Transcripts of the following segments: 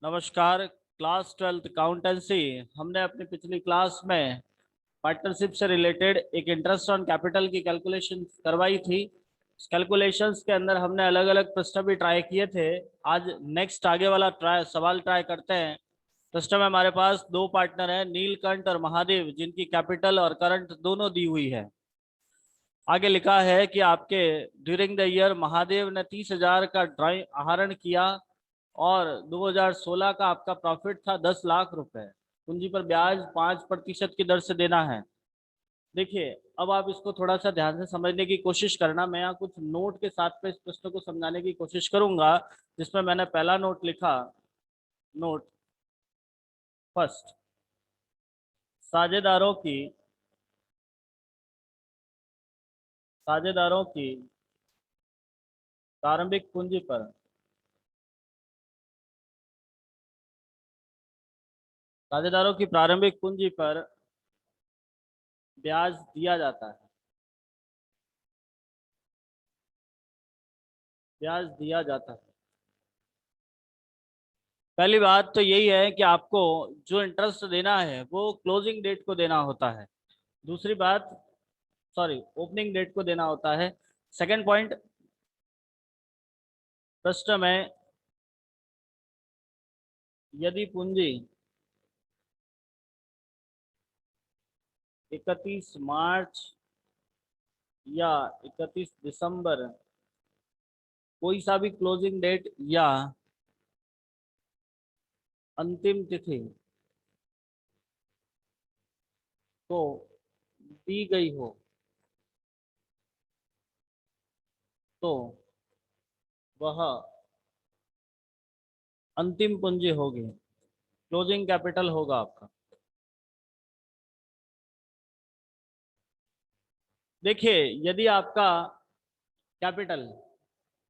नमस्कार। Class 12th accountancy हमने अपनी पिछली क्लास में पार्टनरशिप से रिलेटेड एक इंटरेस्ट ऑन कैपिटल की कैलकुलेशन करवाई थी। कैलकुलेशंस के अंदर हमने अलग अलग प्रश्न भी ट्राई किए थे। आज नेक्स्ट आगे वाला सवाल ट्राई करते हैं। प्रश्न में हमारे पास दो पार्टनर हैं, नीलकंठ और महादेव, जिनकी कैपिटल और करंट दोनों दी हुई है। आगे लिखा है कि आपके ड्यूरिंग द ईयर महादेव ने 30,000 का ड्राइंग आहरण किया और 2016 का आपका प्रॉफिट था 10 लाख रुपए। पूंजी पर ब्याज 5% की दर से देना है। देखिए, अब आप इसको थोड़ा सा ध्यान से समझने की कोशिश करना। मैं यहाँ कुछ नोट के साथ में इस प्रश्न को समझाने की कोशिश करूंगा, जिसमें मैंने पहला नोट लिखा। नोट फर्स्ट, साझेदारों की प्रारंभिक पूंजी पर साझेदारों की प्रारंभिक पूंजी पर ब्याज दिया जाता है। ब्याज दिया जाता है। पहली बात तो यही है कि आपको जो इंटरेस्ट देना है वो क्लोजिंग डेट को देना होता है। दूसरी बात, सॉरी, ओपनिंग डेट को देना होता है। सेकंड पॉइंट, प्रश्न में यदि पूंजी 31 मार्च या 31 दिसंबर कोई सा भी क्लोजिंग डेट या अंतिम तिथि तो दी गई हो तो वह अंतिम पूंजी होगी, क्लोजिंग कैपिटल होगा आपका। देखिए, कैपिटल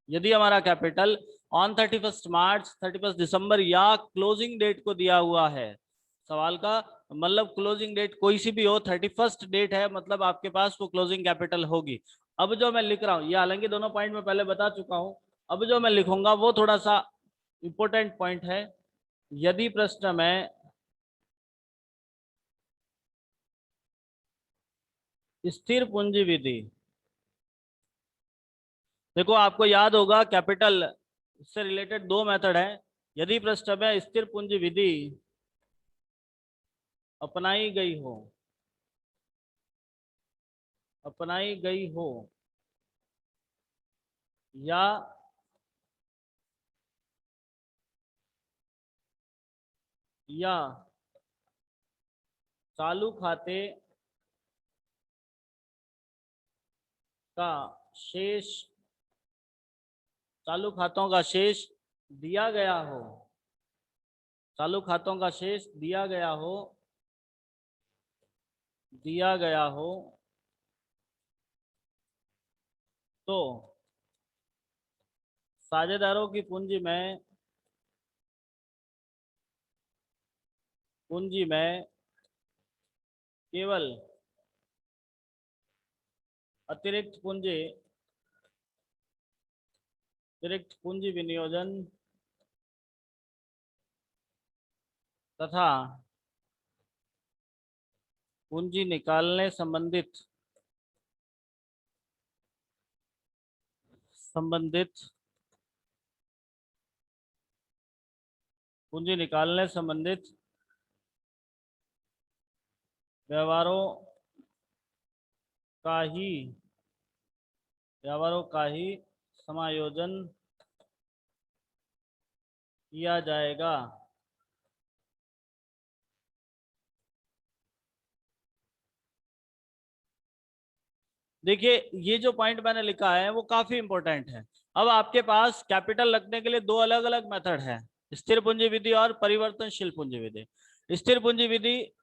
यदि हमारा कैपिटल ऑन 31 मार्च, 31 दिसंबर या क्लोजिंग डेट को दिया हुआ है, सवाल का मतलब क्लोजिंग डेट कोई सी भी हो, 31 डेट है, मतलब आपके पास वो क्लोजिंग कैपिटल होगी। अब जो मैं लिख रहा हूँ, ये हालांकि दोनों पॉइंट मैं पहले बता चुका हूँ, अब जो मैं लिखूंगा वो थोड़ा सा इंपॉर्टेंट पॉइंट है। यदि प्रश्न में स्थिर पूंजी विधि, देखो आपको याद होगा कैपिटल से रिलेटेड दो मेथड है। यदि प्रश्न में स्थिर पूंजी विधि अपनाई गई हो अपनाई गई हो या या चालू खाते का शेष चालू खातों का शेष दिया गया हो चालू खातों का शेष दिया गया हो तो साझेदारों की पूंजी में केवल अतिरिक्त पूंजी विनियोजन तथा पूंजी निकालने संबंधित व्यवहारों का ही समायोजन किया जाएगा। देखिए, ये जो पॉइंट मैंने लिखा है वो काफी इंपॉर्टेंट है। अब आपके पास कैपिटल रखने के लिए दो अलग अलग मेथड है, स्थिर पूंजी विधि और परिवर्तनशील पूंजी विधि। स्थिर पूंजी विधि,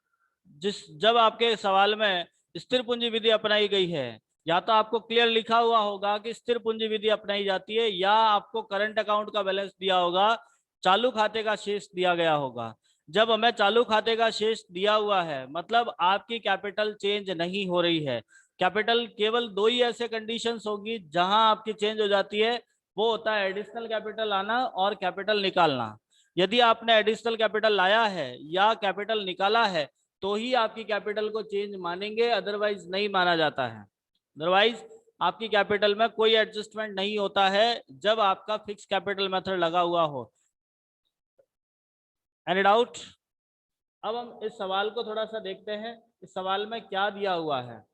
जब आपके सवाल में स्थिर पूंजी विधि अपनाई गई है, या तो आपको क्लियर लिखा हुआ होगा कि स्थिर पूंजी विधि अपनाई जाती है, या आपको करंट अकाउंट का बैलेंस दिया होगा, चालू खाते का शेष दिया गया होगा। जब हमें चालू खाते का शेष दिया हुआ है, मतलब आपकी कैपिटल चेंज नहीं हो रही है। कैपिटल केवल दो ही ऐसे कंडीशंस होगी जहां आपकी चेंज हो जाती है, वो होता है एडिशनल कैपिटल आना और कैपिटल निकालना। यदि आपने एडिशनल कैपिटल लाया है या कैपिटल निकाला है तो ही आपकी कैपिटल को चेंज मानेंगे, अदरवाइज नहीं माना जाता है। अदरवाइज आपकी कैपिटल में कोई एडजस्टमेंट नहीं होता है जब आपका फिक्स कैपिटल मेथड लगा हुआ हो। Any doubt? अब हम इस सवाल को थोड़ा सा देखते हैं, इस सवाल में क्या दिया हुआ है।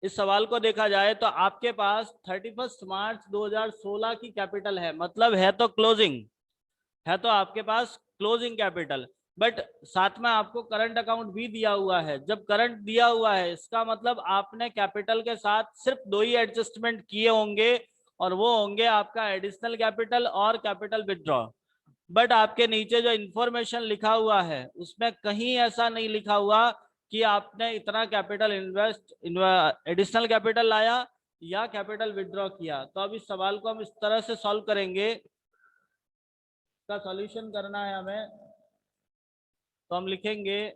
इस सवाल को देखा जाए तो आपके पास 31 मार्च 2016 की कैपिटल है, मतलब है तो क्लोजिंग, है तो आपके पास क्लोजिंग कैपिटल, बट साथ में आपको करंट अकाउंट भी दिया हुआ है। जब करंट दिया हुआ है इसका मतलब आपने कैपिटल के साथ सिर्फ दो ही एडजस्टमेंट किए होंगे, और वो होंगे आपका एडिशनल कैपिटल और कैपिटल विथड्रॉ। बट आपके नीचे जो इंफॉर्मेशन लिखा हुआ है उसमें कहीं ऐसा नहीं लिखा हुआ कि आपने इतना कैपिटल इन्वेस्ट एडिशनल कैपिटल लाया या कैपिटल विथड्रॉ किया। तो अब इस सवाल को हम इस तरह से सॉल्व करेंगे, का सॉल्यूशन करना है हमें। तो हम लिखेंगे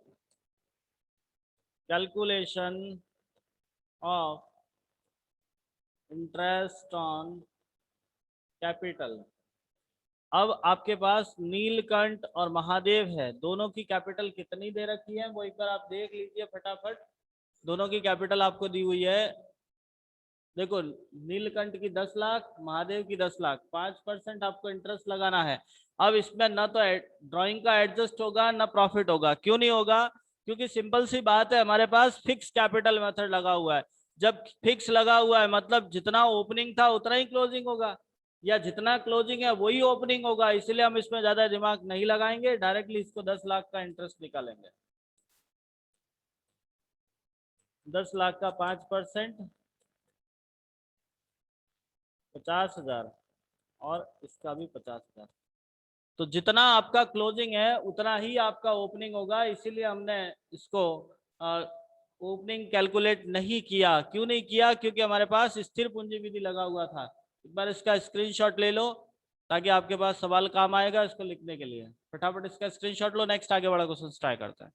calculation of interest on capital. अब आपके पास नीलकंठ और महादेव है, दोनों की कैपिटल कितनी दे रखी है वो एक बार आप देख लीजिए फटाफट। दोनों की कैपिटल आपको दी हुई है, देखो नीलकंठ की 10 लाख, महादेव की 10 लाख, 5% आपको इंटरेस्ट लगाना है। अब इसमें ना तो ड्राइंग का एडजस्ट होगा ना प्रॉफिट होगा। क्यों नहीं होगा? क्योंकि सिंपल सी बात है, हमारे पास फिक्स कैपिटल मेथड लगा हुआ है। जब फिक्स लगा हुआ है मतलब जितना ओपनिंग था उतना ही क्लोजिंग होगा, या जितना क्लोजिंग है वही ओपनिंग होगा। इसलिए हम इसमें ज्यादा दिमाग नहीं लगाएंगे, डायरेक्टली इसको 10 लाख का इंटरेस्ट निकालेंगे। 10 लाख का 5% 50,000, और इसका भी 50,000। तो जितना आपका क्लोजिंग है उतना ही आपका ओपनिंग होगा। इसीलिए हमने इसको ओपनिंग कैलकुलेट नहीं किया। क्यों नहीं किया? क्योंकि हमारे पास स्थिर पूंजी विधि लगा हुआ था। एक बार इसका स्क्रीनशॉट ले लो ताकि आपके पास सवाल काम आएगा इसको लिखने के लिए। फटाफट इसका स्क्रीनशॉट लो, नेक्स्ट आगे बड़ा क्वेश्चन ट्राई करते हैं।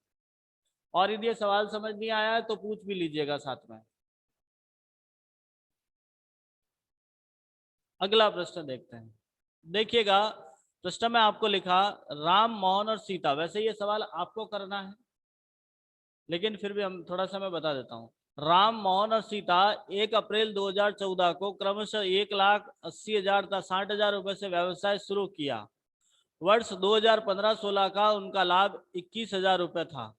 और यदि ये सवाल समझ नहीं आया है तो पूछ भी लीजिएगा साथ में। अगला प्रश्न देखते हैं, देखिएगा प्रश्न में आपको लिखा राम मोहन और सीता। वैसे ये सवाल आपको करना है लेकिन फिर भी हम थोड़ा सा मैं बता देता हूँ। राम मोहन और सीता 1 अप्रैल 2014 को क्रमशः 1,80,000 तथा 60,000 रुपए से व्यवसाय शुरू किया। वर्ष 2015-16 का उनका लाभ 21,000 रुपए था।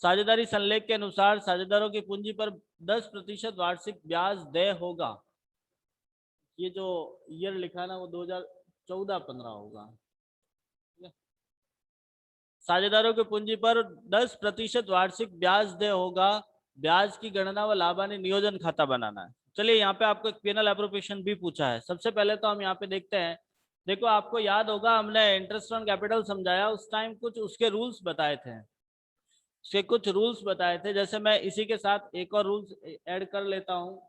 साझेदारी संलेख के अनुसार साझेदारों की पूंजी पर 10% वार्षिक ब्याज देय होगा। ये जो ईयर लिखा ना वो 2014-15 होगा। साझेदारों की पूंजी पर 10% वार्षिक ब्याज देय होगा। ब्याज की गणना व लाभानी नियोजन खाता बनाना है। चलिए यहाँ पे आपको एक पेनल एप्रोप्रिएशन भी पूछा है। सबसे पहले तो हम यहाँ पे देखते हैं। देखो आपको याद होगा हमने इंटरेस्ट ऑन कैपिटल समझाया, उस टाइम कुछ उसके रूल्स बताए थे। उसके कुछ रूल्स बताए थे, जैसे मैं इसी के साथ एक और रूल्स ऐड कर लेता हूँ।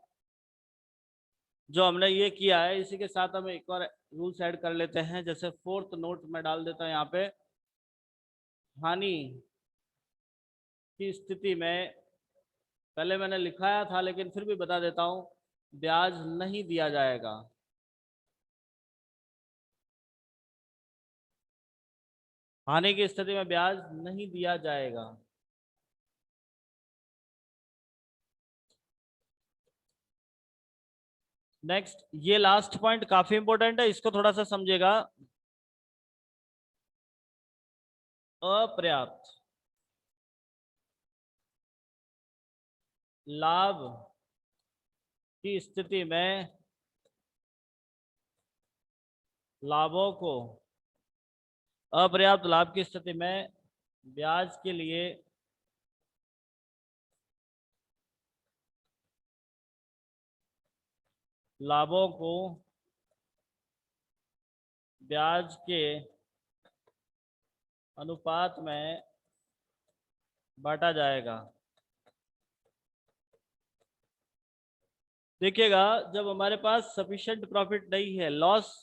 जो हमने ये किया है इसी के साथ हम एक और रूल्स ऐड कर लेते हैं। जैसे 4th नोट में डाल देता हूँ यहाँ पे, हानि की स्थिति में, पहले मैंने लिखाया था लेकिन फिर भी बता देता हूँ, ब्याज नहीं दिया जाएगा। हानि की स्थिति में ब्याज नहीं दिया जाएगा। नेक्स्ट, ये लास्ट पॉइंट काफी इंपॉर्टेंट है, इसको थोड़ा सा समझिएगा। अपर्याप्त लाभ की स्थिति में लाभों को, अपर्याप्त लाभ की स्थिति में ब्याज के लिए लाभों को ब्याज के अनुपात में बांटा जाएगा। देखिएगा जब हमारे पास सफिशिएंट प्रॉफिट नहीं है, लॉस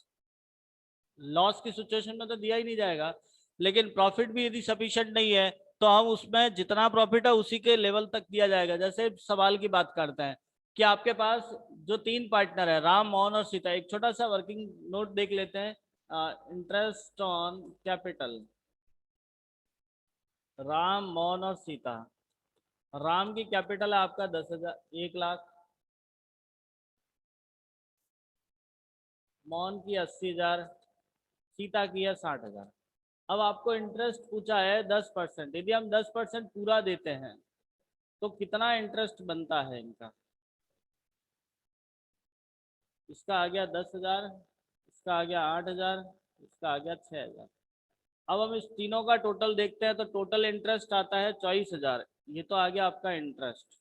की सिचुएशन में तो दिया ही नहीं जाएगा, लेकिन प्रॉफिट भी यदि सफिशिएंट नहीं है तो हम उसमें जितना प्रॉफिट है उसी के लेवल तक दिया जाएगा। जैसे सवाल की बात करते हैं कि आपके पास जो 3 पार्टनर है राम मोहन और सीता, एक छोटा सा वर्किंग नोट देख लेते हैं। Interest on capital, Ram, Mohan और सीता। राम की कैपिटल है आपका 10,000, 1 लाख। मोहन की 80,000, सीता की है 60,000। अब आपको इंटरेस्ट पूछा है 10%। यदि हम 10% पूरा देते हैं तो कितना इंटरेस्ट बनता है इनका? इसका आ गया 10,000, इसका आ गया 8,000, इसका आ गया 6,000। अब हम इस तीनों का टोटल देखते हैं तो टोटल इंटरेस्ट आता है 24,000। ये तो आ गया आपका इंटरेस्ट,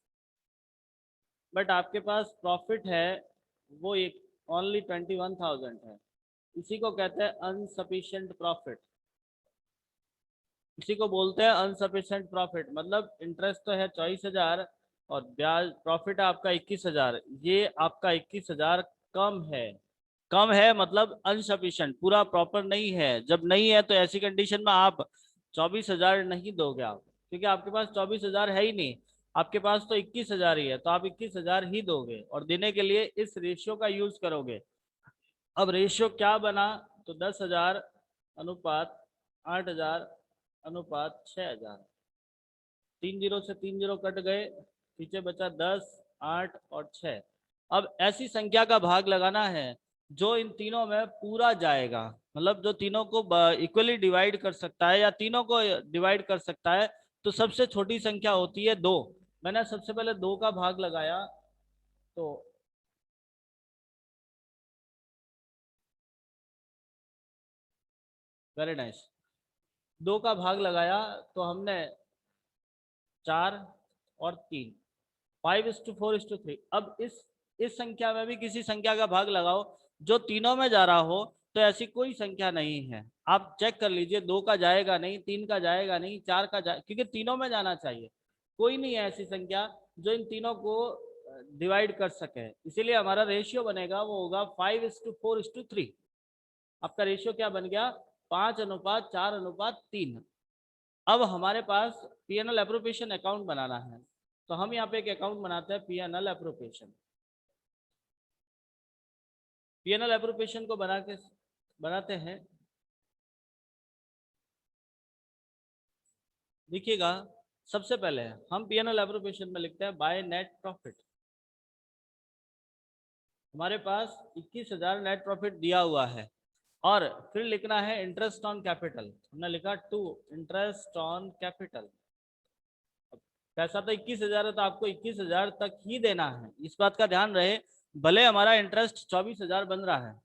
बट आपके पास प्रॉफिट है वो एक ओनली 21,000 है। इसी को कहते हैं अनसफिशिएंट प्रॉफिट। इसी को बोलते हैं अनसफिशिएंट प्रॉफिट। मतलब इंटरेस्ट तो है 24,000 और ब्याज प्रॉफिट है आपका 21,000। ये आपका 21,000 कम है। कम है मतलब अनसफिशिएंट, पूरा प्रॉपर नहीं है। जब नहीं है तो ऐसी कंडीशन में आप 24,000 नहीं दोगे आप, क्योंकि आपके पास 24,000 है ही नहीं। आपके पास तो 21,000 ही है, तो आप 21,000 ही दोगे और देने के लिए इस रेशियो का यूज करोगे। अब रेशियो क्या बना? तो 10,000 अनुपात 8,000 अनुपात 6,000। 3 जीरो से 3 जीरो कट गए, पीछे बचा 10, 8 और 6। अब ऐसी संख्या का भाग लगाना है जो इन तीनों में पूरा जाएगा, मतलब जो तीनों को इक्वली डिवाइड कर सकता है या तीनों को डिवाइड कर सकता है। तो सबसे छोटी संख्या होती है 2। मैंने सबसे पहले 2 का भाग लगाया तो वेरी नाइस। 2 का भाग लगाया तो हमने 4 और 3, 5:4:3। अब इस संख्या में भी किसी संख्या का भाग लगाओ जो तीनों में जा रहा हो, तो ऐसी कोई संख्या नहीं है। आप चेक कर लीजिए, 2 का जाएगा नहीं, 3 का जाएगा नहीं, 4 का जाए, क्योंकि तीनों में जाना चाहिए। कोई नहीं है ऐसी संख्या जो इन तीनों को डिवाइड कर सके। इसीलिए हमारा रेशियो बनेगा वो होगा 5:4:3। आपका रेशियो क्या बन गया? 5:4:3। अब हमारे पास पीएनएल एप्रोप्रिएशन अकाउंट बनाना है, तो हम यहाँ पे एक अकाउंट बनाते हैं पीएनएल एप्रोप्रिएशन। पीएनएल एप्रोप्रिएशन को बनाते हैं। देखिएगा, सबसे पहले हम पीएनएल एप्रोप्रिएशन में लिखते हैं बाय नेट प्रॉफिट। हमारे पास 21,000 नेट प्रॉफिट दिया हुआ है और फिर लिखना है इंटरेस्ट ऑन कैपिटल। हमने लिखा टू इंटरेस्ट ऑन कैपिटल। पैसा तो 21,000 है तो आपको 21,000 तक ही देना है, इस बात का ध्यान रहे। भले हमारा इंटरेस्ट 24,000 बन रहा है,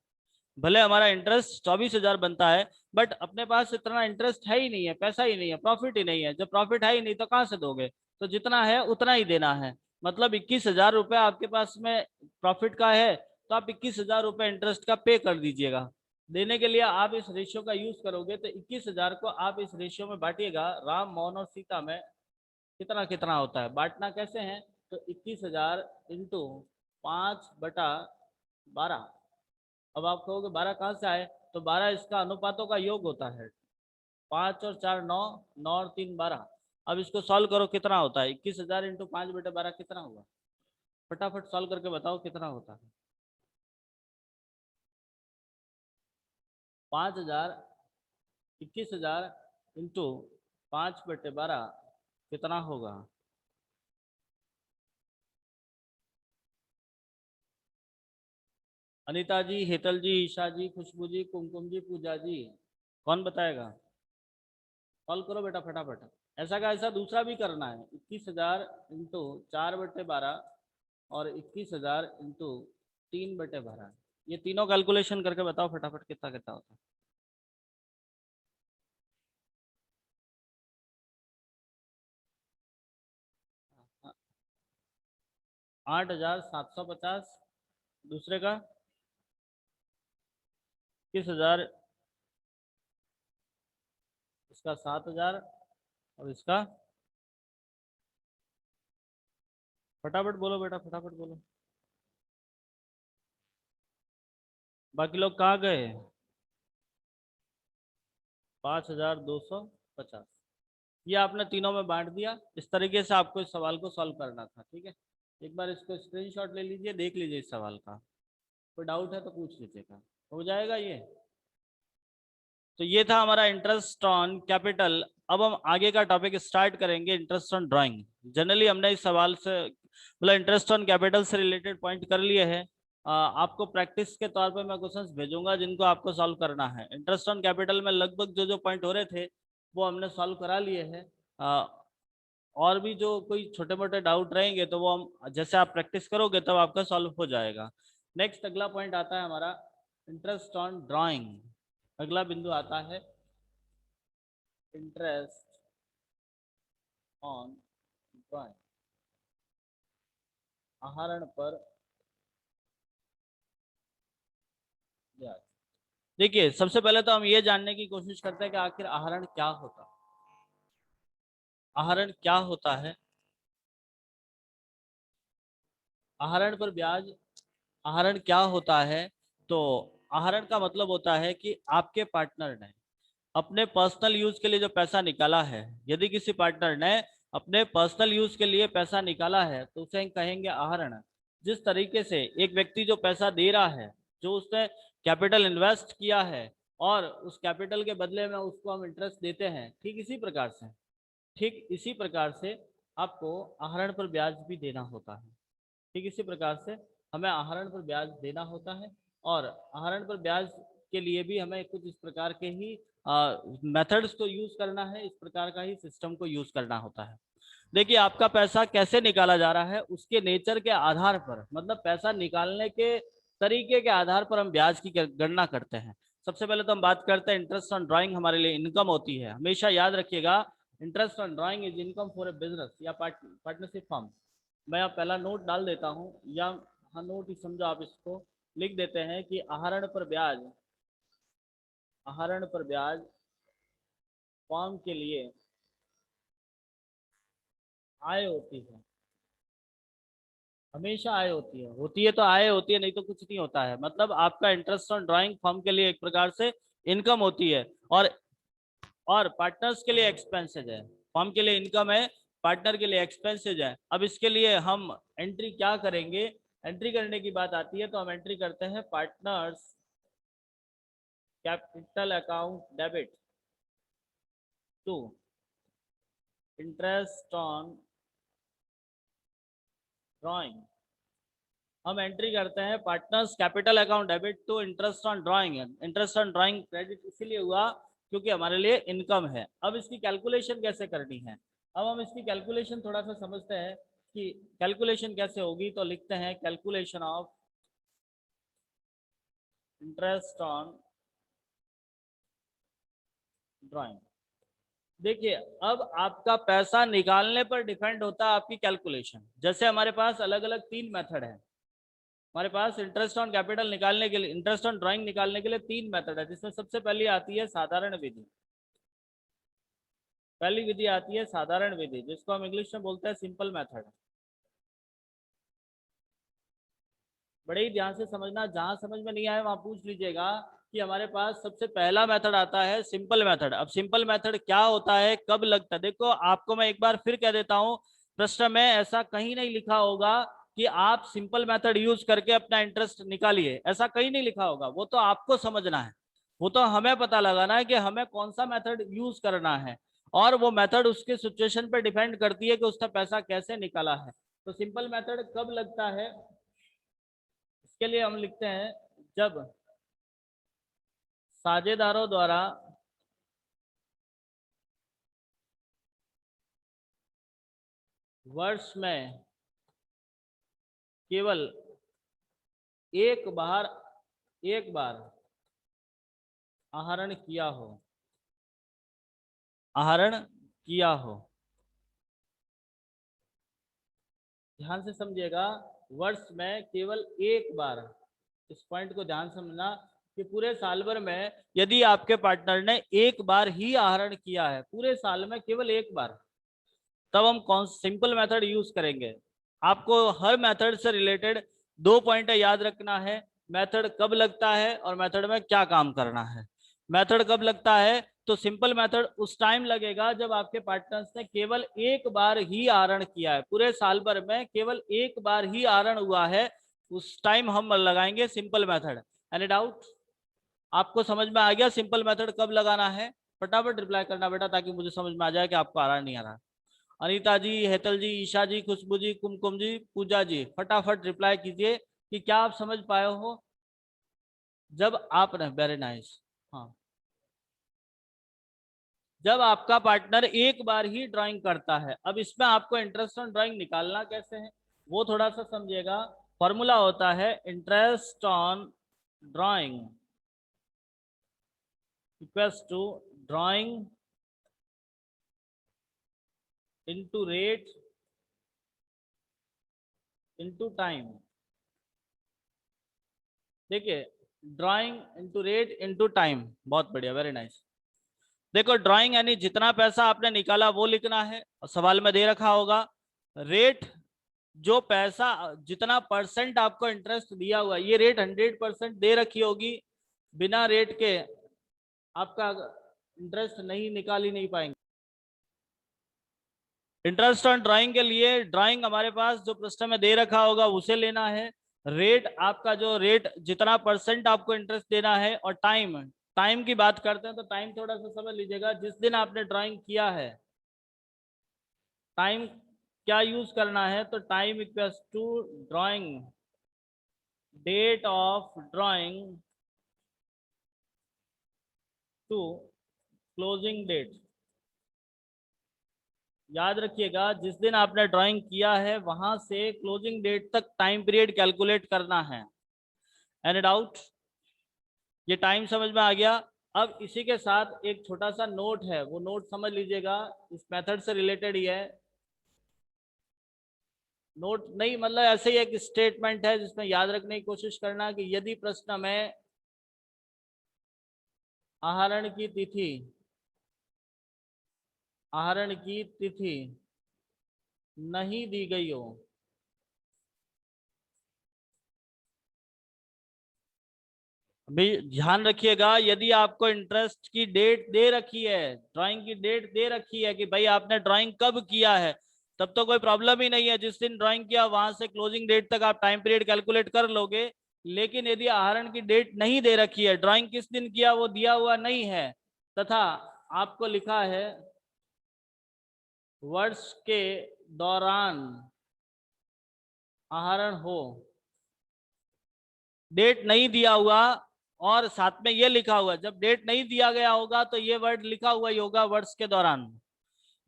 भले हमारा इंटरेस्ट 24,000 बनता है, बट अपने पास इतना इंटरेस्ट है ही नहीं है, पैसा ही नहीं है, प्रॉफिट ही नहीं है। जब प्रॉफिट है ही नहीं तो कहाँ से दोगे? तो जितना है उतना ही देना है। मतलब 21,000 रुपये आपके पास में प्रॉफिट का है, तो आप 21,000 रुपये इंटरेस्ट का पे कर दीजिएगा। देने के लिए आप इस रेशियो का यूज करोगे, तो 21,000 को आप इस रेशियो में बांटिएगा। राम, मोहन और सीता में कितना कितना होता है, बांटना कैसे है? तो 21,000 इंटू 5/12। अब आप कहोगे 12 कहाँ से आए? तो 12 इसका अनुपातों का योग होता है। 5 और 4 9, 9 और 3 12। अब इसको सॉल्व करो, कितना होता है? 21,000 इंटू 5/12 कितना हुआ? फटाफट सॉल्व करके बताओ कितना होता है। 5,000, 21,000 इंटू 5/12 कितना होगा? अनीता जी, हेतल जी, ईशा जी, खुशबू जी, कुमकुम जी, पूजा जी, कौन बताएगा? सॉल्व करो बेटा फटाफट। ऐसा का ऐसा दूसरा भी करना है। 21,000 इंटू 4/12 और 21,000 इंटू 3/12। ये तीनों कैलकुलेशन करके बताओ फटाफट कितना कितना होता है। 8,750। दूसरे का 21,000, इसका 7,000 और इसका फटाफट बोलो बेटा फटाफट बोलो। बाकी लोग कहाँ गए? 5,250। ये आपने तीनों में बांट दिया। इस तरीके से आपको इस सवाल को सॉल्व करना था, ठीक है। एक बार इसको स्क्रीनशॉट ले लीजिए, देख लीजिए इस सवाल का। कोई डाउट है तो पूछ लीजिएगा। हो जाएगा ये? तो ये था हमारा इंटरेस्ट ऑन कैपिटल। अब हम आगे का टॉपिक स्टार्ट करेंगे, इंटरेस्ट ऑन ड्राइंग। जनरली हमने इस सवाल से मतलब इंटरेस्ट ऑन कैपिटल से रिलेटेड पॉइंट कर लिए हैं। आपको प्रैक्टिस के तौर पे मैं क्वेश्चंस भेजूंगा जिनको आपको सॉल्व करना है। इंटरेस्ट ऑन कैपिटल में लगभग जो जो पॉइंट हो रहे थे वो हमने सॉल्व करा लिए हैं। और भी जो कोई छोटे मोटे डाउट रहेंगे तो वो हम जैसे आप प्रैक्टिस करोगे तब आपका सॉल्व हो जाएगा। नेक्स्ट अगला पॉइंट आता है हमारा इंटरेस्ट ऑन ड्राइंग। अगला बिंदु आता है इंटरेस्ट ऑन ड्राइंग, आहरण पर ब्याज। देखिए सबसे पहले तो हम ये जानने की कोशिश करते हैं कि आखिर आहरण क्या होता है। आहरण क्या होता है? आहरण पर ब्याज, आहरण क्या होता है? तो आहरण का मतलब होता है कि आपके पार्टनर ने अपने पर्सनल यूज के लिए जो पैसा निकाला है, यदि किसी पार्टनर ने अपने पर्सनल यूज के लिए पैसा निकाला है तो उसे हम कहेंगे आहरण। जिस तरीके से एक व्यक्ति जो पैसा दे रहा है, जो उसने कैपिटल इन्वेस्ट किया है और उस कैपिटल के बदले में उसको हम इंटरेस्ट देते हैं, ठीक इसी प्रकार से आपको आहरण पर ब्याज भी देना होता है। ठीक इसी प्रकार से हमें आहरण पर ब्याज देना होता है और आहरण पर ब्याज के लिए भी हमें कुछ इस प्रकार के ही मेथड्स को यूज करना है, इस प्रकार का ही सिस्टम को यूज करना होता है। देखिए आपका पैसा कैसे निकाला जा रहा है उसके नेचर के आधार पर, मतलब पैसा निकालने के तरीके के आधार पर हम ब्याज की गणना करते हैं। सबसे पहले तो हम बात करते हैं इंटरेस्ट ऑन ड्राइंग हमारे लिए इनकम होती है। हमेशा याद रखिएगा, interest on drawing is income for a business या पार्टनरशिप फर्म। मैं अब पहला नोट डाल देता हूँ, या हाँ नोट ही समझो, आप इसको लिख देते हैं कि आहरण पर ब्याज, आहरण पर ब्याज फर्म के लिए आय होती है। हमेशा आय होती है तो आय होती है, नहीं तो कुछ नहीं होता है। मतलब आपका इंटरेस्ट ऑन ड्राइंग फर्म के लिए एक प्रकार से इनकम होती है और पार्टनर्स के लिए एक्सपेंसेज है। फर्म के लिए इनकम है, पार्टनर के लिए एक्सपेंसेज है। अब इसके लिए हम एंट्री क्या करेंगे? एंट्री करने की बात आती है तो हम एंट्री करते हैं partners capital account debit to interest on drawing. हम एंट्री करते हैं partners capital account debit to interest on drawing. Interest on drawing credit इसीलिए हुआ क्योंकि हमारे लिए इनकम है। अब इसकी कैलकुलेशन कैसे करनी है? अब हम इसकी कैलकुलेशन थोड़ा सा समझते हैं कि कैलकुलेशन कैसे होगी। तो लिखते हैं calculation of interest on drawing. देखिए अब आपका पैसा निकालने पर डिपेंड होता है आपकी कैलकुलेशन। जैसे हमारे पास अलग अलग 3 मेथड है। हमारे पास इंटरेस्ट ऑन कैपिटल निकालने के लिए, इंटरेस्ट ऑन ड्राइंग निकालने के लिए 3 मेथड है, जिसमें सबसे पहली आती है साधारण विधि। पहली विधि आती है साधारण विधि, जिसको हम इंग्लिश में बोलते हैं सिंपल मेथड। बड़े ही ध्यान से समझना, जहां समझ में नहीं आए वहां पूछ लीजिएगा। कि हमारे पास सबसे पहला मेथड आता है सिंपल मेथड। अब सिंपल मेथड क्या होता है, कब लगता है? देखो आपको मैं एक बार फिर कह देता हूं, प्रश्न में ऐसा कहीं नहीं लिखा होगा कि आप सिंपल मेथड यूज करके अपना इंटरेस्ट निकालिए, ऐसा कहीं नहीं लिखा होगा। वो तो आपको समझना है, वो तो हमें पता लगाना है कि हमें कौन सा मेथड यूज करना है, और वो मेथड उसके सिचुएशन पर डिपेंड करती है कि उसका पैसा कैसे निकाला है। तो सिंपल मेथड कब लगता है, इसके लिए हम लिखते हैं जब साझेदारों द्वारा वर्ष में केवल एक बार आहरण किया हो, आहरण किया हो। ध्यान से समझिएगा, वर्ष में केवल एक बार, इस पॉइंट को ध्यान समझना कि पूरे साल भर में यदि आपके पार्टनर ने एक बार ही आहरण किया है, पूरे साल में केवल एक बार, तब हम कौन सिंपल मेथड यूज करेंगे। आपको हर मेथड से रिलेटेड 2 पॉइंट याद रखना है। मेथड कब लगता है और मेथड में क्या काम करना है। मेथड कब लगता है तो सिंपल मेथड उस टाइम लगेगा जब आपके पार्टनर्स ने केवल एक बार ही आहरण किया है, पूरे साल भर में केवल एक बार ही आहरण हुआ है, उस टाइम हम लगाएंगे सिंपल मेथड। Any doubt? आपको समझ में आ गया सिंपल मेथड कब लगाना है? फटाफट रिप्लाई करना बेटा, ताकि मुझे समझ में आ जाए कि आपको आ रहा नहीं आ रहा। अनीता जी, हेतल जी, ईशा जी, खुशबू जी, कुमकुम जी, पूजा जी, फटाफट रिप्लाई कीजिए कि क्या आप समझ पाए हो। जब आपने, वेरी नाइस, हाँ, जब आपका पार्टनर एक बार ही ड्राइंग करता है, अब इसमें आपको इंटरेस्ट ऑन ड्राइंग निकालना कैसे है वो थोड़ा सा समझिएगा। फॉर्मूला होता है interest on drawing equals to drawing into rate into time. देखिए, drawing into rate into time, बहुत बढ़िया, वेरी नाइस। देखो, ड्राइंग यानी जितना पैसा आपने निकाला वो लिखना है, सवाल में दे रखा होगा। रेट, जो पैसा, जितना परसेंट आपको इंटरेस्ट दिया हुआ, ये रेट 100% दे रखी होगी, बिना रेट के आपका इंटरेस्ट नहीं निकाल ही नहीं पाएंगे। इंटरेस्ट ऑन ड्राइंग के लिए ड्राइंग हमारे पास जो प्रश्न में दे रखा होगा उसे लेना है। रेट आपका, जो रेट जितना परसेंट आपको इंटरेस्ट देना है, और टाइम, टाइम की बात करते हैं तो टाइम थोड़ा सा समझ लीजिएगा। जिस दिन आपने ड्राइंग किया है, टाइम क्या यूज करना है, तो time equals to drawing date of drawing to closing date. याद रखिएगा, जिस दिन आपने ड्राइंग किया है वहां से क्लोजिंग डेट तक टाइम पीरियड कैलकुलेट करना है। Any doubt? ये टाइम समझ में आ गया। अब इसी के साथ एक छोटा सा नोट है, वो नोट समझ लीजिएगा, इस मेथड से रिलेटेड ही है। नोट नहीं, मतलब ऐसे ही एक स्टेटमेंट है जिसमें याद रखने की कोशिश करना कि यदि प्रश्न में आहरण की तिथि, आहरण की तिथि नहीं दी गई हो, अभी ध्यान रखिएगा, यदि आपको इंटरेस्ट की डेट दे रखी है, ड्राइंग की डेट दे रखी है कि भाई आपने ड्राइंग कब किया है, तब तो कोई प्रॉब्लम ही नहीं है, जिस दिन ड्राइंग किया वहां से क्लोजिंग डेट तक आप टाइम पीरियड कैलकुलेट कर लोगे। लेकिन यदि आहरण की डेट नहीं दे रखी है, ड्राइंग किस दिन किया वो दिया हुआ नहीं है, तथा आपको लिखा है वर्ष के दौरान आहरण हो, डेट नहीं दिया हुआ, और साथ में ये लिखा हुआ, जब डेट नहीं दिया गया होगा तो ये वर्ड लिखा हुआ ही होगा वर्ष के दौरान।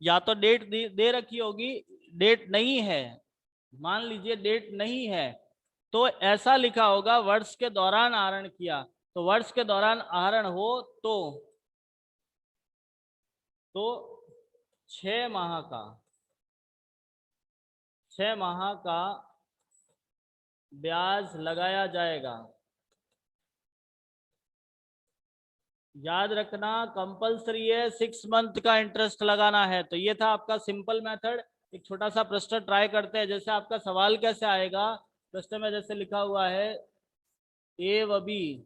या तो डेट दे रखी होगी, डेट नहीं है, मान लीजिए डेट नहीं है, तो ऐसा लिखा होगा वर्ष के दौरान आहरण किया। तो वर्ष के दौरान आहरण हो तो 6 माह का, 6 माह का ब्याज लगाया जाएगा। याद रखना, कंपलसरी है 6 मंथ का इंटरेस्ट लगाना है। तो ये था आपका सिंपल मेथड। एक छोटा सा प्रश्न ट्राई करते हैं, जैसे आपका सवाल कैसे आएगा। प्रश्न में जैसे लिखा हुआ है, ए व बी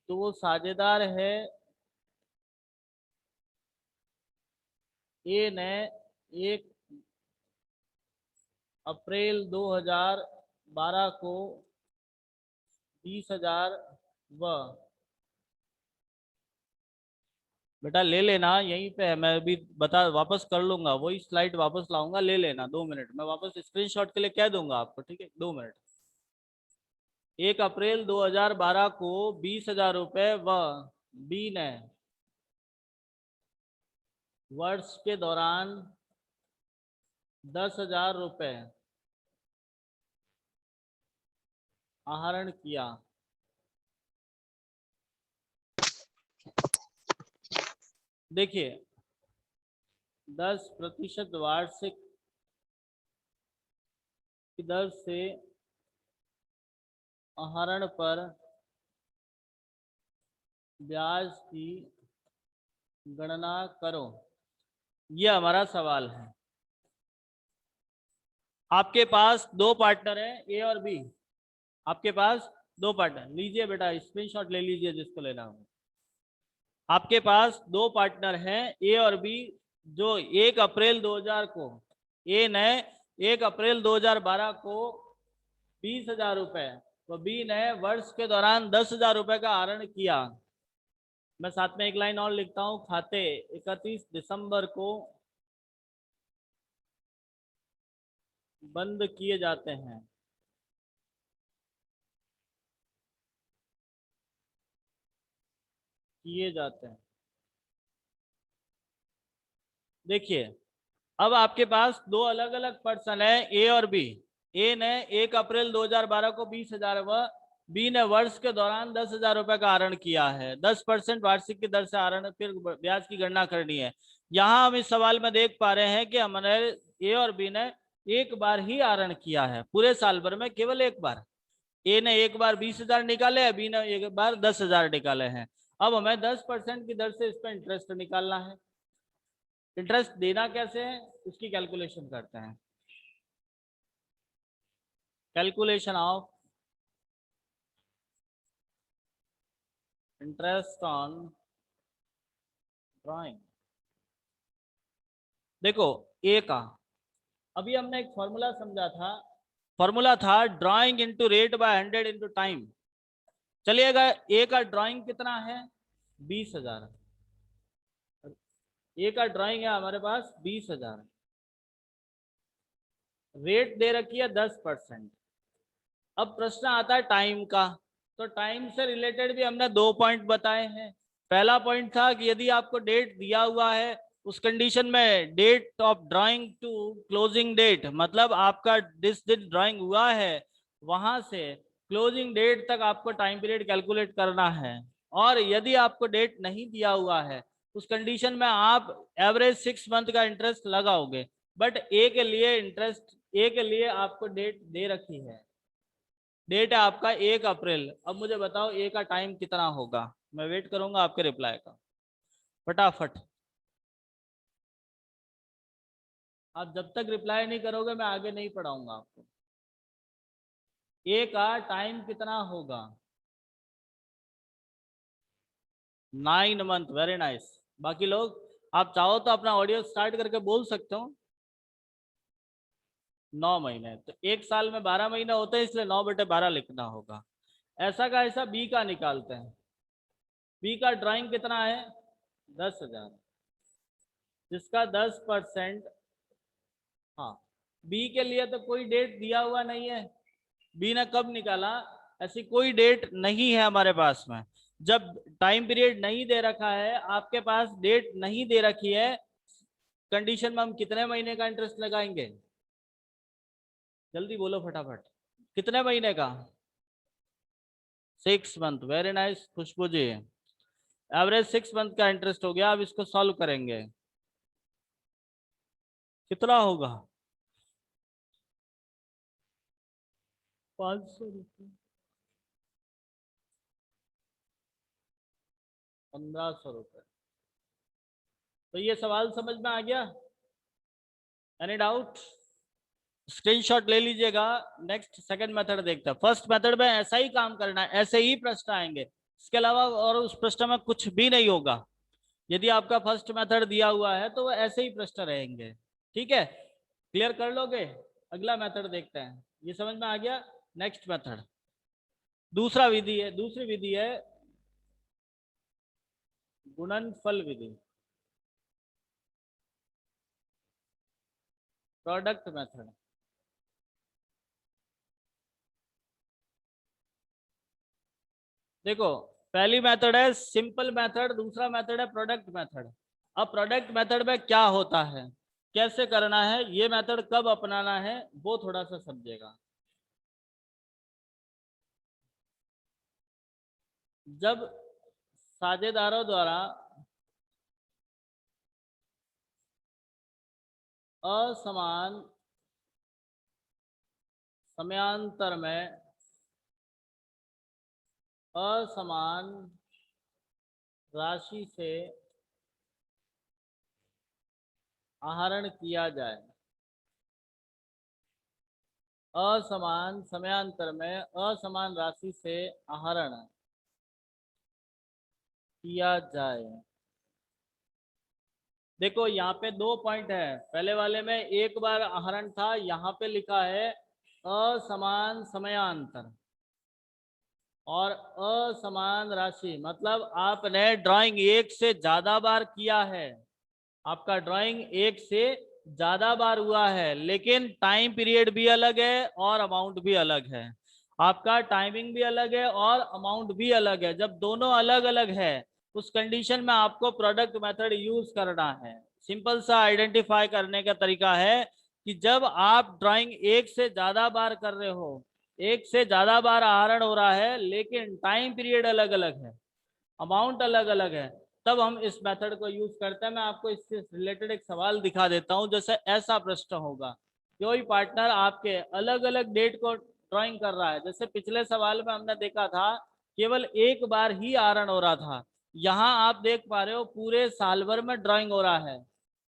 दो साझेदार है, ए ने 1 अप्रैल 2012 को 20,000 व, बेटा ले लेना, यहीं पे है, मैं अभी बता वापस कर लूंगा, वही स्लाइड वापस लाऊंगा, ले लेना 2 मिनट, मैं वापस स्क्रीनशॉट के लिए कह दूंगा आपको, ठीक है, 2 मिनट। 1 अप्रैल 2012 को 20,000 रुपए व बी ने वर्ष के दौरान 10,000 रुपए आहरण किया। देखिए, 10% वार्षिक की दर से आहरण पर ब्याज की गणना करो, यह हमारा सवाल है। आपके पास दो पार्टनर हैं, ए और बी, आपके पास दो पार्टनर, लीजिए बेटा स्क्रीनशॉट ले लीजिए जिसको लेना हो। आपके पास दो पार्टनर हैं, ए और बी, जो 1 अप्रैल 2000 को, ए ने 1 अप्रैल 2012 को 20,000 रुपए तो बी ने वर्ष के दौरान 10,000 रुपए का आहरण किया। मैं साथ में एक लाइन और लिखता हूं, खाते 31 दिसंबर को बंद किए जाते हैं। किए जाते हैं। देखिए, अब आपके पास दो अलग अलग पर्सन है, ए और बी। ए ने 1 अप्रैल 2012 को 20,000 व बी ने वर्ष के दौरान 10,000 रुपए का आहरण किया है। 10% वार्षिक की दर से आहरण, फिर ब्याज की गणना करनी है। यहाँ हम इस सवाल में देख पा रहे हैं कि हमारे ए और बी ने एक बार ही आहरण किया है, पूरे साल भर में केवल एक बार। ए ने एक बार 20,000 निकाले है, बी ने एक बार 10,000 निकाले हैं। अब हमें 10% की दर से इस पर इंटरेस्ट निकालना है। इंटरेस्ट देना कैसे है, उसकी कैलकुलेशन करते हैं। Calculation of interest on drawing. देखो, ए का अभी हमने एक फॉर्मूला समझा था, फॉर्मूला था drawing into rate by 100 into time. चलिएगा, ए का ड्राइंग कितना है, 20,000। ए का ड्राइंग है हमारे पास 20,000। रेट दे रखी है 10%। अब प्रश्न आता है टाइम का। तो टाइम से रिलेटेड भी हमने 2 पॉइंट बताए हैं। पहला पॉइंट था कि यदि आपको डेट दिया हुआ है, उस कंडीशन में date of drawing to closing date, मतलब आपका जिस दिन ड्राइंग हुआ है वहां से क्लोजिंग डेट तक आपको टाइम पीरियड कैलकुलेट करना है। और यदि आपको डेट नहीं दिया हुआ है, उस कंडीशन में आप एवरेज 6 मंथ का इंटरेस्ट लगाओगे। बट ए के लिए इंटरेस्ट, ए के लिए आपको डेट दे रखी है, डेट है आपका 1 अप्रैल। अब मुझे बताओ ए का टाइम कितना होगा। मैं वेट करूंगा आपके रिप्लाई का, फटाफट। आप जब तक रिप्लाई नहीं करोगे मैं आगे नहीं पढ़ाऊंगा आपको। ए का टाइम कितना होगा, 9 मंथ। Very nice. बाकी लोग आप चाहो तो अपना ऑडियो स्टार्ट करके बोल सकते हो। 9 महीने, तो एक साल में 12 महीने होते हैं, इसलिए 9/12 लिखना होगा। ऐसा का ऐसा बी का निकालते हैं। बी का ड्राइंग कितना है, 10,000, जिसका 10%। हाँ, बी के लिए तो कोई डेट दिया हुआ नहीं है, बी ने कब निकाला, ऐसी कोई डेट नहीं है हमारे पास में। जब टाइम पीरियड नहीं दे रखा है, आपके पास डेट नहीं दे रखी है, कंडीशन में हम कितने महीने का इंटरेस्ट लगाएंगे, जल्दी बोलो फटाफट। कितने महीने का, 6 मंथ। वेरी नाइस खुशबू जी। एवरेज 6 मंथ का इंटरेस्ट हो गया। अब इसको सॉल्व करेंगे, कितना होगा, 500 रुपये, 1,500 रुपये। तो ये सवाल समझ में आ गया, एनी डाउट, स्क्रीनशॉट ले लीजिएगा। नेक्स्ट सेकंड मेथड देखते हैं। फर्स्ट मेथड में ऐसा ही काम करना है, ऐसे ही प्रश्न आएंगे, इसके अलावा और उस प्रश्न में कुछ भी नहीं होगा। यदि आपका फर्स्ट मेथड दिया हुआ है तो वो ऐसे ही प्रश्न रहेंगे। ठीक है, क्लियर कर लोगे। अगला मेथड देखते हैं, ये समझ में आ गया। नेक्स्ट मेथड, दूसरा विधि है, दूसरी विधि है गुणनफल विधि, प्रोडक्ट मेथड। देखो, पहली मेथड है सिंपल मेथड, दूसरा मेथड है प्रोडक्ट मेथड। अब प्रोडक्ट मेथड में क्या होता है, कैसे करना है, ये मेथड कब अपनाना है, वो थोड़ा सा समझेगा। जब साझेदारों द्वारा असमान समयांतर में असमान राशि से आहरण किया जाए, असमान समयांतर में असमान राशि से आहरण किया जाए। देखो, यहाँ पे 2 पॉइंट है। पहले वाले में एक बार आहरण था, यहाँ पे लिखा है असमान समयांतर। और असमान राशि मतलब आपने ड्राइंग एक से ज्यादा बार किया है, आपका ड्राइंग एक से ज्यादा बार हुआ है, लेकिन टाइम पीरियड भी अलग है और अमाउंट भी अलग है। आपका टाइमिंग भी अलग है और अमाउंट भी अलग है। जब दोनों अलग अलग है उस कंडीशन में आपको प्रोडक्ट मेथड यूज करना है। सिंपल सा आइडेंटिफाई करने का तरीका है कि जब आप ड्राइंग एक से ज्यादा बार कर रहे हो, एक से ज्यादा बार आहरण हो रहा है, लेकिन टाइम पीरियड अलग अलग है, अमाउंट अलग अलग है, तब हम इस मेथड को यूज करते हैं। मैं आपको इससे रिलेटेड एक सवाल दिखा देता हूं। जैसे ऐसा प्रश्न होगा, कोई पार्टनर आपके अलग अलग डेट को ड्राइंग कर रहा है। जैसे पिछले सवाल में हमने देखा था केवल एक बार ही आहरण हो रहा था, यहाँ आप देख पा रहे हो पूरे साल भर में ड्राइंग हो रहा है।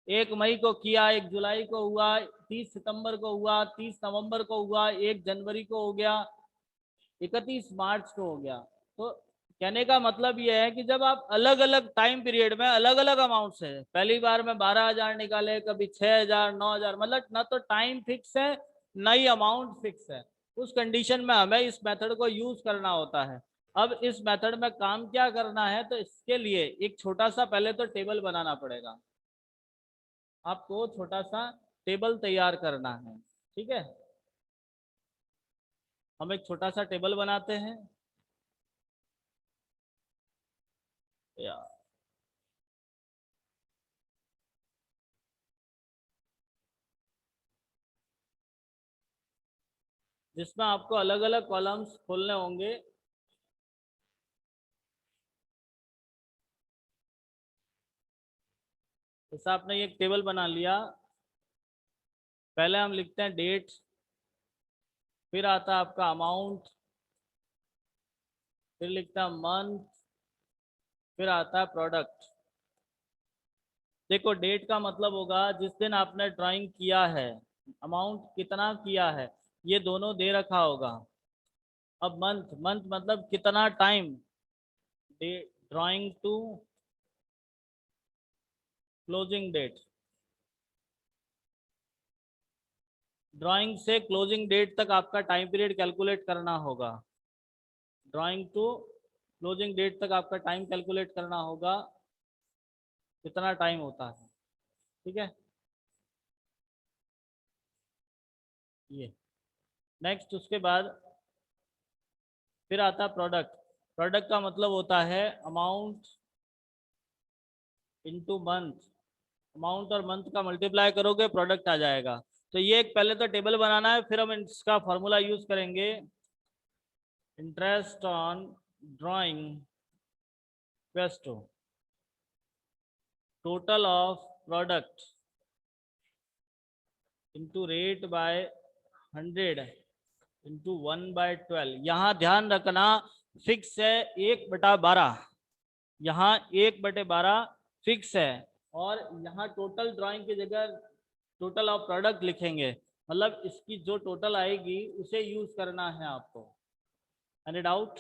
1 मई को किया, 1 जुलाई को हुआ, 30 सितंबर को हुआ, 30 नवंबर को हुआ, 1 जनवरी को हो गया, 31 मार्च को हो गया। तो कहने का मतलब यह है कि जब आप अलग अलग टाइम पीरियड में अलग अलग अमाउंट से, पहली बार में 12,000 निकाले, कभी 6,000, 9,000, मतलब ना तो टाइम फिक्स है ना ही अमाउंट फिक्स है, उस कंडीशन में हमें इस मेथड को यूज करना होता है। अब इस मेथड में काम क्या करना है, तो इसके लिए एक छोटा सा पहले तो टेबल बनाना पड़ेगा। आपको छोटा सा टेबल तैयार करना है, ठीक है। हम एक छोटा सा टेबल बनाते हैं या जिसमें आपको अलग अलग कॉलम्स खोलने होंगे। जैसे आपने ये टेबल बना लिया, पहले हम लिखते हैं डेट, फिर आता है आपका अमाउंट, फिर लिखता है मंथ, फिर आता है प्रोडक्ट। देखो डेट का मतलब होगा जिस दिन आपने ड्राइंग किया है, अमाउंट कितना किया है ये दोनों दे रखा होगा। अब मंथ, मंथ मतलब कितना time, drawing to closing date, drawing से क्लोजिंग डेट तक आपका टाइम पीरियड कैलकुलेट करना होगा। ड्राइंग टू क्लोजिंग डेट तक आपका टाइम कैलकुलेट करना होगा, कितना टाइम होता है, ठीक है। ये नेक्स्ट, उसके बाद फिर आता है प्रोडक्ट। प्रोडक्ट का मतलब होता है अमाउंट इनटू मंथ, अमाउंट और मंथ का मल्टीप्लाई करोगे प्रोडक्ट आ जाएगा। तो ये एक पहले तो टेबल बनाना है, फिर हम इसका फॉर्मूला यूज करेंगे। Interest on drawing equals to total of product into rate by 100 into 1/12। यहाँ ध्यान रखना फिक्स है 1/12, यहाँ 1/12 फिक्स है, और यहाँ टोटल ड्राइंग की जगह टोटल ऑफ प्रोडक्ट लिखेंगे, मतलब इसकी जो टोटल आएगी उसे यूज करना है आपको। Any doubt?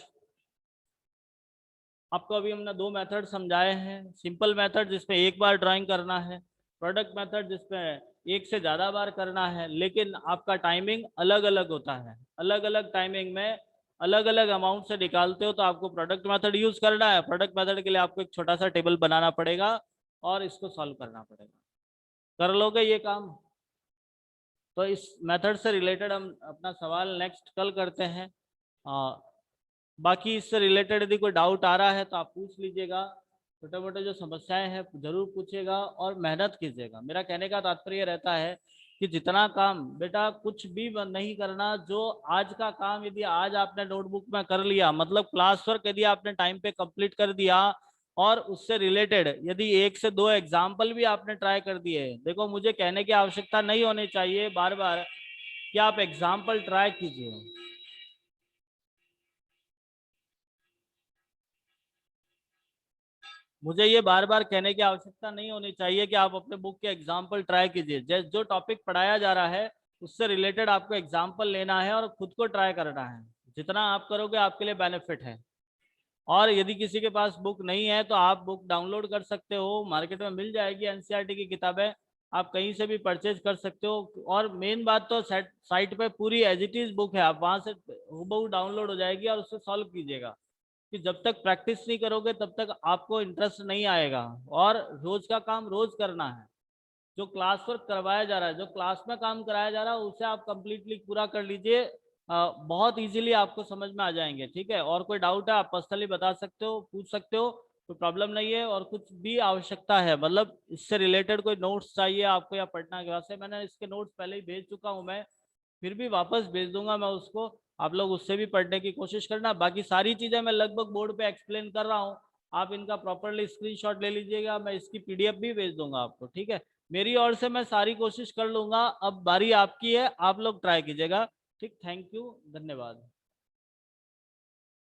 आपको अभी हमने दो मेथड समझाए हैं, सिंपल मेथड जिसमें एक बार ड्राइंग करना है, प्रोडक्ट मेथड जिसमें एक से ज़्यादा बार करना है, लेकिन आपका टाइमिंग अलग अलग होता है। अलग अलग टाइमिंग में अलग अलग अमाउंट से निकालते हो तो आपको प्रोडक्ट मेथड यूज करना है। प्रोडक्ट मेथड के लिए आपको एक छोटा सा टेबल बनाना पड़ेगा और इसको सॉल्व करना पड़ेगा। कर लोगे ये काम? तो इस मेथड से रिलेटेड हम अपना सवाल नेक्स्ट कल करते हैं। बाकी इससे रिलेटेड यदि कोई डाउट आ रहा है तो आप पूछ लीजिएगा, छोटे मोटे जो समस्याएं हैं जरूर पूछिएगा और मेहनत कीजिएगा। मेरा कहने का तात्पर्य रहता है कि जितना काम बेटा कुछ भी नहीं करना, जो आज का काम यदि आज आपने नोटबुक में कर लिया, मतलब क्लास वर्क यदि आपने टाइम पे कंप्लीट कर दिया, और उससे रिलेटेड यदि 1 से 2 एग्जाम्पल भी आपने ट्राई कर दिए, देखो मुझे कहने की आवश्यकता नहीं होनी चाहिए बार बार कि आप एग्जाम्पल ट्राई कीजिए। मुझे ये बार बार कहने की आवश्यकता नहीं होनी चाहिए कि आप अपने बुक के एग्जाम्पल ट्राई कीजिए। जो टॉपिक पढ़ाया जा रहा है उससे रिलेटेड आपको एग्जाम्पल लेना है और खुद को ट्राई करना है। जितना आप करोगे आपके लिए बेनिफिट है। और यदि किसी के पास बुक नहीं है तो आप बुक डाउनलोड कर सकते हो, मार्केट में मिल जाएगी एनसीईआरटी की किताबें। आप कहीं से भी परचेज कर सकते हो। और मेन बात तो साइट पे पूरी एज इट इज बुक है, आप वहां से हूबहू डाउनलोड हो जाएगी और उससे सॉल्व कीजिएगा। कि जब तक प्रैक्टिस नहीं करोगे तब तक आपको इंटरेस्ट नहीं आएगा। और रोज का काम रोज करना है। जो क्लास वर्क करवाया जा रहा है, जो क्लास में काम कराया जा रहा है, उसे आप कंप्लीटली पूरा कर लीजिए। बहुत इजीली आपको समझ में आ जाएंगे। ठीक है, और कोई डाउट है आप पर्सनली बता सकते हो, पूछ सकते हो, कोई प्रॉब्लम नहीं है। और कुछ भी आवश्यकता है, मतलब इससे रिलेटेड कोई नोट्स चाहिए आपको या पटना के वास्ते, मैंने इसके नोट्स पहले ही भेज चुका हूँ, मैं फिर भी वापस भेज दूंगा मैं उसको। आप लोग उससे भी पढ़ने की कोशिश करना। बाकी सारी चीजें मैं लगभग बोर्ड पे एक्सप्लेन कर रहा हूँ। आप इनका प्रॉपरली स्क्रीनशॉट ले लीजिएगा, मैं इसकी पीडीएफ भी भेज दूंगा आपको। ठीक है, मेरी ओर से मैं सारी कोशिश कर लूंगा। अब बारी आपकी है, आप लोग ट्राई कीजिएगा। ठीक, थैंक यू, धन्यवाद।